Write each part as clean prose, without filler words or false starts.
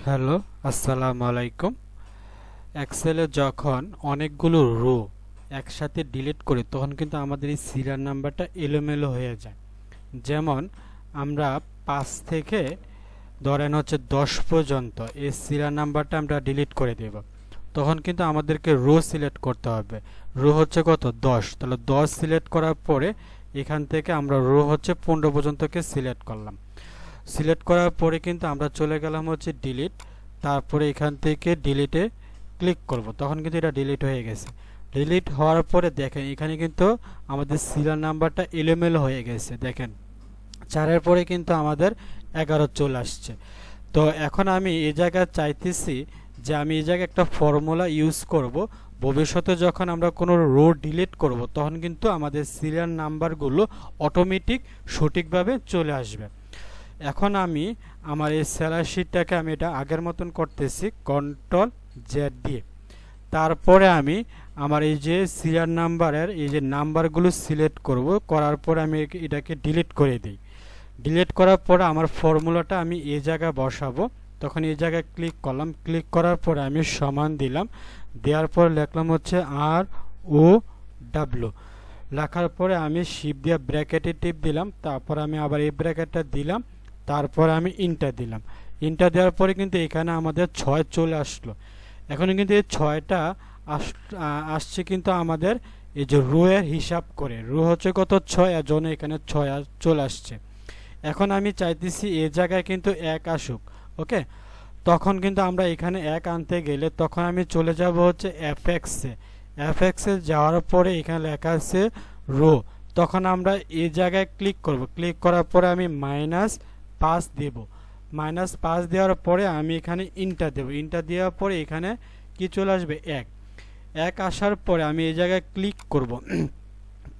Hello, আসসালামু আলাইকুম। এক্সেলে যখন অনেকগুলো রো একসাথে ডিলিট করি তখন কিন্তু আমাদের এই সিরিয়াল নাম্বারটা এলোমেলো হয়ে যায়। যেমন আমরা 5 থেকে ধরেন 10 পর্যন্ত এই সিরিয়াল নাম্বারটা আমরা ডিলিট করে দেব। তখন কিন্তু আমাদেরকে রো সিলেক্ট করতে হবে। রো হচ্ছে কত? 10। তাহলে 10 সিলেক্ট করার পরে এখান থেকে আমরা রো 15 পর্যন্তকে সিলেক্ট করলাম। সিলেক্ট করার পরে কিন্তু আমরা চলে গেলাম ডিলিট, তারপরে এখান থেকে ডিলিটে ক্লিক করব, তখন কিন্তু এটা ডিলিট হয়ে গেছে। ডিলিট হওয়ার পরে দেখেন এখানে কিন্তু আমাদের সিরিয়াল নাম্বারটা এলোমেলো হয়ে গেছে। দেখেন 4-এর পরে কিন্তু আমাদের 11 চলে আসছে। তো এখন আমি এই জায়গায় চাইতেছি যে আমি এই জায়গায় একটা ফর্মুলা ইউজ করব। ভবিষ্যতে যখন আমরা কোনো রো ডিলিট করব তখন কিন্তু আমাদের সিরিয়াল নাম্বারগুলো অটোমেটিক সঠিকভাবে চলে আসবে। এখন আমি আমার এই সেলার শিটটাকে আমি এটা আগের মতন করতেছি, কন্ট্রোল জেড দিয়ে। তারপরে আমি আমার এই যে সিরিয়াল নাম্বারের এই যে নাম্বারগুলো সিলেক্ট করব, করার পরে আমি এটাকে ডিলিট করে দিই। ডিলিট করার পরে আমার ফর্মুলাটা আমি এই জায়গায় বসাবো। তখন এই জায়গায় ক্লিক করলাম, ক্লিক করার পরে আমি সমান দিলাম, দেওয়ার পর লিখলাম আর ও ডাব্লু। লেখার পরে আমি শিফট দিয়ে ব্র্যাকেটে টিপ দিলাম, তারপর আমি আবার এই ব্র্যাকেটটা দিলাম, তারপর আমি ইন্টার দিলাম। ইন্টার দেওয়ার পরে কিন্তু এখানে আমাদের 6 চলে আসলো। এখন কিন্তু এই 6টা আসছে কিন্তু আমাদের এই যে রো এর হিসাব করে। রো হচ্ছে কত? 6, এর জন্য এখানে 6 চলে আসছে। এখন আমি চাইতেছি এই জায়গায় কিন্তু 1 আসুক। ওকে, তখন কিন্তু আমরা এখানে 1 আনতে গেলে তখন আমি চলে যাব এফএক্সে। এফএক্সে যাওয়ার পরে এখানে লেখা আছে রো। তখন আমরা এই জায়গায় ক্লিক করব। ক্লিক করার পরে আমি -5 দেব। -5 দেওয়ার পরে আমি এখানে ইন্টার দেব। ইন্টার দেওয়ার পরে এখানে কি চলে আসবে? 1 আসার পরে আমি এই জায়গায় ক্লিক করব।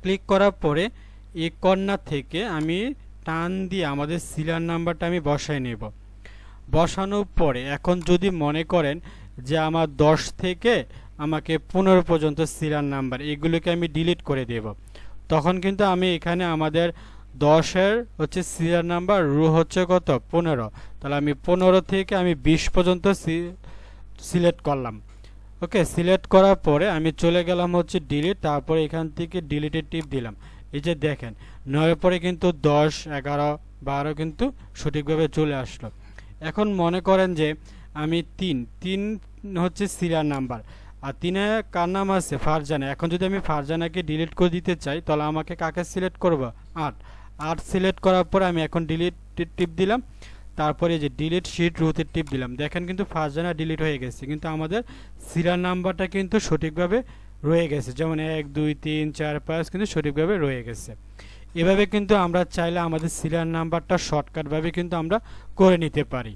ক্লিক করার পরে এই কর্নার থেকে আমি টান দিয়ে আমাদের সিরিয়াল নাম্বারটা আমি বসাই নেব। বসানোর পরে এখন যদি মনে করেন যে আমার 10 থেকে আমাকে 15 পর্যন্ত সিরিয়াল নাম্বার এগুলোকে আমি ডিলিট করে দেব, তখন কিন্তু আমি এখানে আমাদের 10-এর সিরিয়াল নাম্বার রো হচ্ছে কত? 15। তাহলে আমি 15 থেকে আমি 20 পর্যন্ত সিলেক্ট করলাম। ওকে, সিলেক্ট করার পরে আমি চলে গেলাম ডিলিট, তারপরে এখান থেকে ডিলিটে টিপ দিলাম। এই যে দেখেন 9-এর পরে কিন্তু 10, 11, 12 কিন্তু সঠিকভাবে চলে আসলো। এখন মনে করেন যে আমি 3 হচ্ছে সিরিয়াল নাম্বার, আর 3-এ কার নাম আছে? ফারজানা। এখন যদি আমি ফারজানাকে ডিলিট করে দিতে চাই তাহলে আমাকে কাকে সিলেক্ট করব? 8 সিলেক্ট করার পরে আমি এখন ডিলিট টিপ দিলাম, তারপরে যে ডিলিট শিট রোতে টিপ দিলাম। দেখেন কিন্তু ফারজানা ডিলিট হয়ে গেছে, কিন্তু আমাদের সিরিয়াল নাম্বারটা কিন্তু সঠিকভাবে রয়ে গেছে। যেমন 1, 2, 3, 4, 5 কিন্তু সঠিকভাবে রয়ে গেছে। এভাবে কিন্তু আমরা চাইলে আমাদের সিরিয়াল নাম্বারটা শর্টকাটভাবে কিন্তু আমরা করে নিতে পারি।